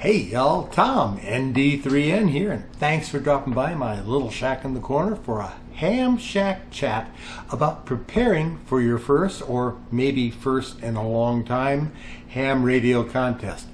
Hey y'all, Tom, ND3N here, and thanks for dropping by my little shack in the corner for a ham shack chat about preparing for your first, or maybe first in a long time, ham radio contest.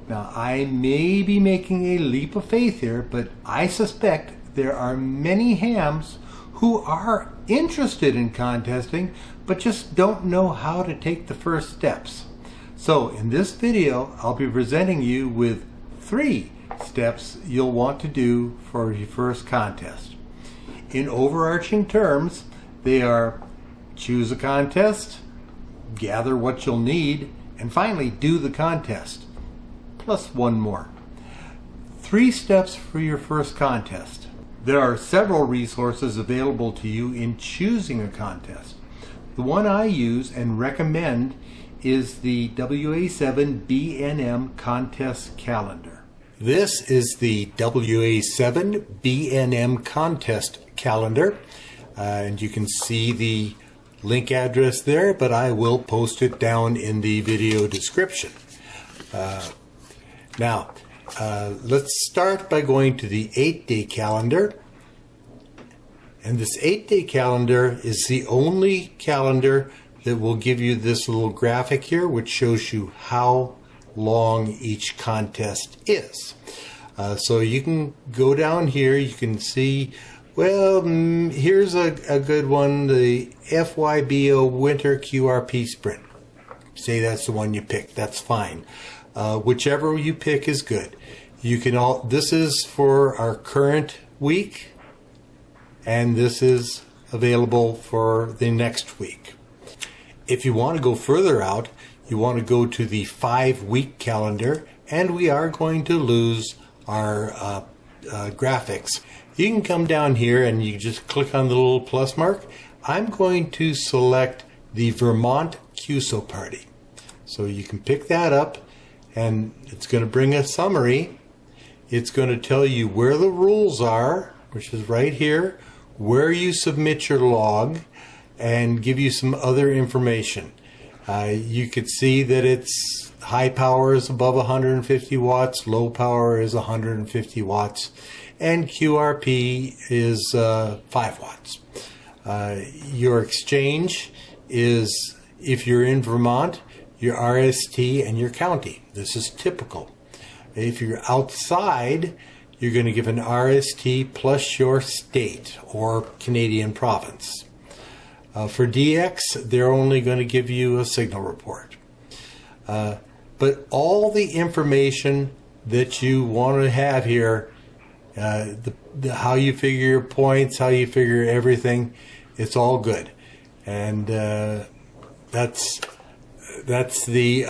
Now, I may be making a leap of faith here, but I suspect there are many hams who are interested in contesting, but just don't know how to take the first steps. So in this video, I'll be presenting you with 3 steps you'll want to do for your first contest. In overarching terms, they are choose a contest, gather what you'll need, and finally do the contest, plus one more. 3 steps for your first contest. There are several resources available to you in choosing a contest. The one I use and recommend is the WA7 Contest Calendar. This is the WA7 Contest Calendar, and you can see the link address there, but I will post it down in the video description. Now, let's start by going to the 8-day calendar. And this 8-day calendar is the only calendar that will give you this little graphic here, which shows you how long each contest is. So you can go down here, you can see, well, here's a good one, the FYBO Winter QRP Sprint. Say that's the one you pick, that's fine. Whichever you pick is good. You can this is for our current week, and this is available for the next week. If you want to go further out, you want to go to the 5-week calendar, and we are going to lose our graphics. You can come down here and you just click on the little plus mark. I'm going to select the Vermont QSO Party. So you can pick that up, and it's going to bring a summary. It's going to tell you where the rules are, which is right here, where you submit your log, and give you some other information. You could see that its high power is above 150 watts, low power is 150 watts, and QRP is 5 watts. Your exchange is, if you're in Vermont, your RST and your county. This is typical. If you're outside, you're going to give an RST plus your state or Canadian province. For DX, they're only going to give you a signal report. But all the information that you want to have here, how you figure your points, how you figure everything, it's all good. And that's the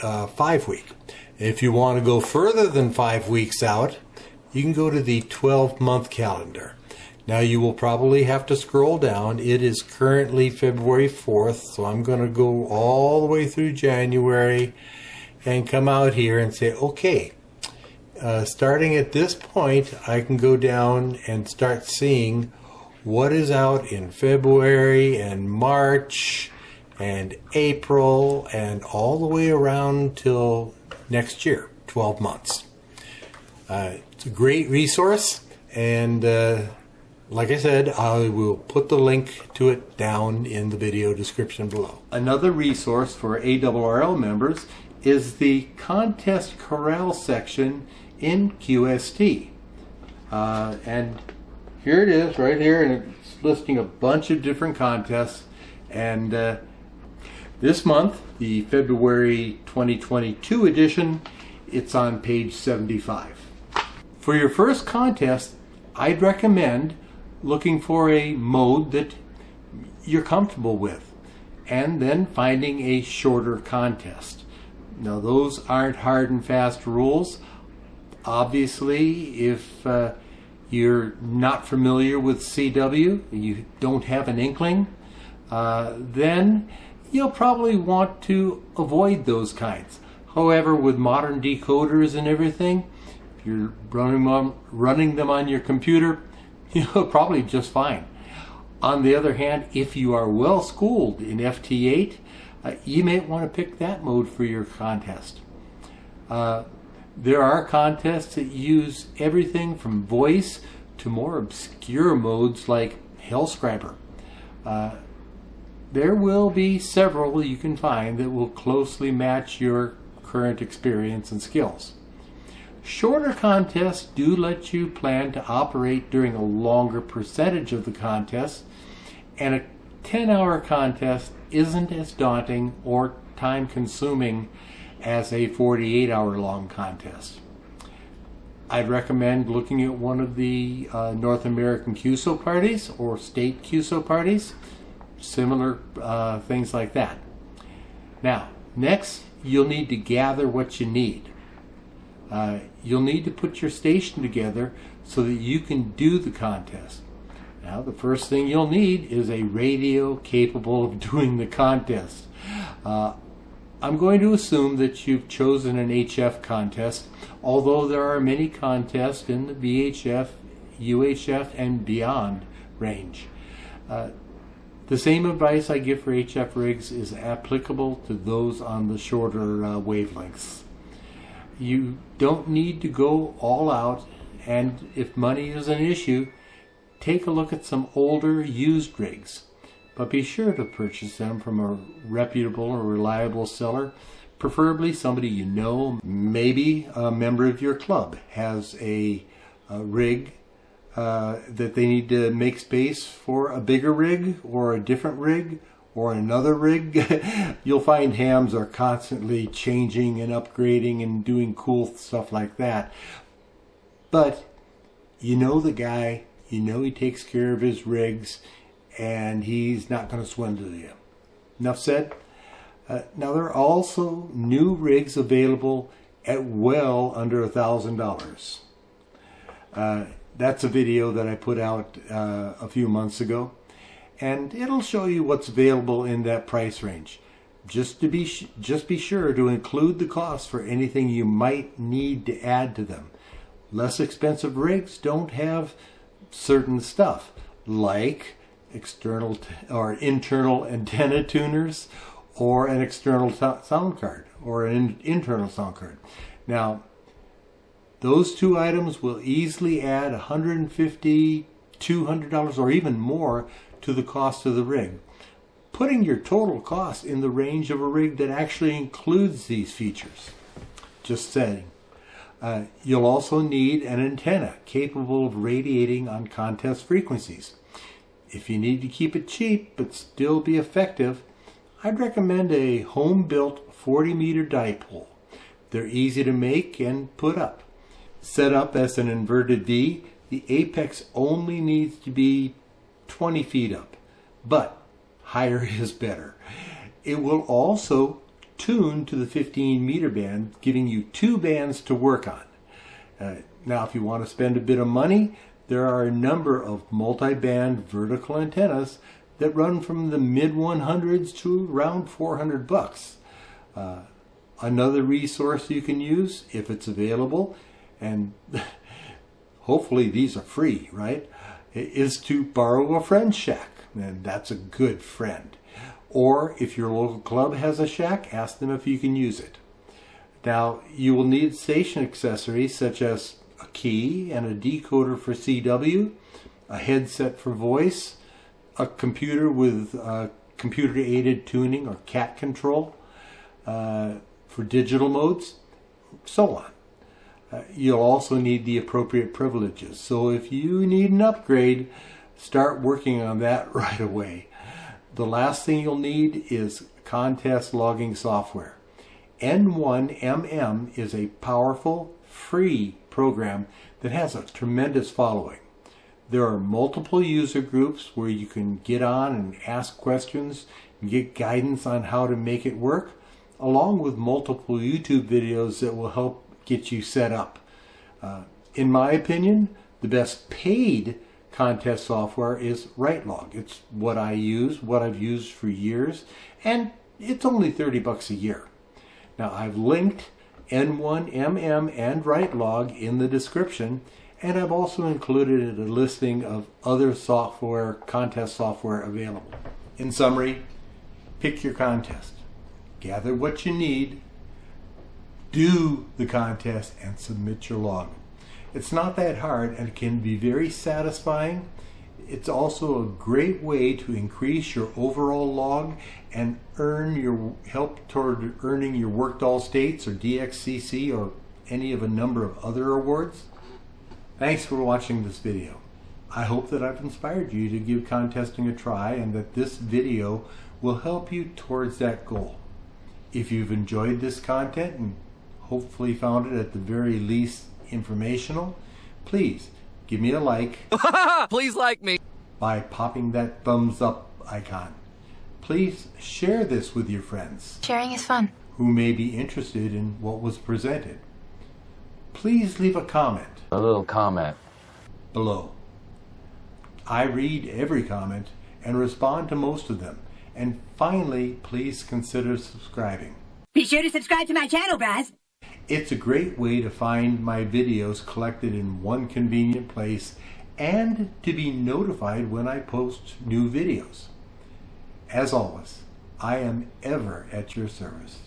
5-week. If you want to go further than 5 weeks out, you can go to the 12-month calendar. Now you will probably have to scroll down. It is currently February 4th, so I'm going to go all the way through January and come out here and say, okay, starting at this point, I can go down and start seeing what is out in February and March and April and all the way around till next year, 12 months. It's a great resource, and like I said, I will put the link to it down in the video description below. Another resource for ARRL members is the Contest Corral section in QST. And here it is, right here, and it's listing a bunch of different contests. And this month, the February 2022 edition, it's on page 75. For your first contest, I'd recommend looking for a mode that you're comfortable with, and then finding a shorter contest. Now, those aren't hard and fast rules. Obviously, if you're not familiar with CW, you don't have an inkling, then you'll probably want to avoid those kinds. However, with modern decoders and everything, if you're running them on your computer, you'll probably just fine. On the other hand, if you are well schooled in FT8, you may want to pick that mode for your contest. There are contests that use everything from voice to more obscure modes like Hellscriber. There will be several you can find that will closely match your current experience and skills. Shorter contests do let you plan to operate during a longer percentage of the contest, and a 10-hour contest isn't as daunting or time-consuming as a 48-hour long contest. I'd recommend looking at one of the North American QSO parties or state QSO parties, similar things like that. Now, next, you'll need to gather what you need. You'll need to put your station together so that you can do the contest. Now, the first thing you'll need is a radio capable of doing the contest. I'm going to assume that you've chosen an HF contest, although there are many contests in the VHF, UHF, and beyond range. The same advice I give for HF rigs is applicable to those on the shorter wavelengths. You don't need to go all out, and if money is an issue, take a look at some older used rigs. But be sure to purchase them from a reputable or reliable seller, preferably somebody you know. Maybe a member of your club has a rig that they need to make space for a bigger rig or a different rig or another rig. You'll find hams are constantly changing and upgrading and doing cool stuff like that. But you know the guy, you know he takes care of his rigs, and he's not going to swindle you. Enough said. Now there are also new rigs available at well under $1,000. That's a video that I put out a few months ago, and it'll show you what's available in that price range. Just be sure to include the cost for anything you might need to add to them. Less expensive rigs don't have certain stuff like external or internal antenna tuners, or an external sound card, or an internal sound card. Now, those two items will easily add $150, $200, or even more to the cost of the rig, putting your total cost in the range of a rig that actually includes these features. Just saying. You'll also need an antenna capable of radiating on contest frequencies. If you need to keep it cheap but still be effective, I'd recommend a home-built 40-meter dipole. They're easy to make and put up. Set up as an inverted V, the apex only needs to be 20 feet up, but higher is better. It will also tune to the 15-meter band, giving you 2 bands to work on. Now, if you want to spend a bit of money, there are a number of multi-band vertical antennas that run from the mid-100s to around $400. Another resource you can use, if it's available, and hopefully these are free, right, is to borrow a friend's shack, and that's a good friend. Or if your local club has a shack, ask them if you can use it. Now, you will need station accessories such as a key and a decoder for CW, a headset for voice, a computer with computer-aided tuning or CAT control for digital modes, so on. You'll also need the appropriate privileges. So if you need an upgrade, start working on that right away. The last thing you'll need is contest logging software. N1MM is a powerful, free program that has a tremendous following. There are multiple user groups where you can get on and ask questions and get guidance on how to make it work, along with multiple YouTube videos that will help get you set up. In my opinion, the best paid contest software is WriteLog. It's what I use, what I've used for years, and it's only $30 a year. Now, I've linked N1MM and WriteLog in the description, and I've also included a listing of other software, contest software available. In summary, pick your contest. Gather what you need. do the contest and submit your log. It's not that hard and it can be very satisfying. It's also a great way to increase your overall log and help toward earning your Worked All States or DXCC or any of a number of other awards. Thanks for watching this video. I hope that I've inspired you to give contesting a try and that this video will help you towards that goal. If you've enjoyed this content and hopefully found it at the very least informational, please give me a like. Please like me by popping that thumbs up icon. Please share this with your friends. Sharing is fun. Who may be interested in what was presented. Please leave a comment. A little comment below. I read every comment and respond to most of them. And finally, please consider subscribing. Be sure to subscribe to my channel, Braz. It's a great way to find my videos collected in one convenient place and to be notified when I post new videos. As always, I am ever at your service.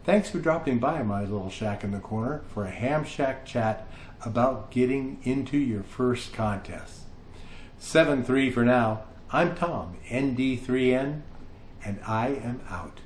Thanks for dropping by my little shack in the corner for a ham shack chat about getting into your first contest. 7-3 for now. I'm Tom, ND3N, and I am out.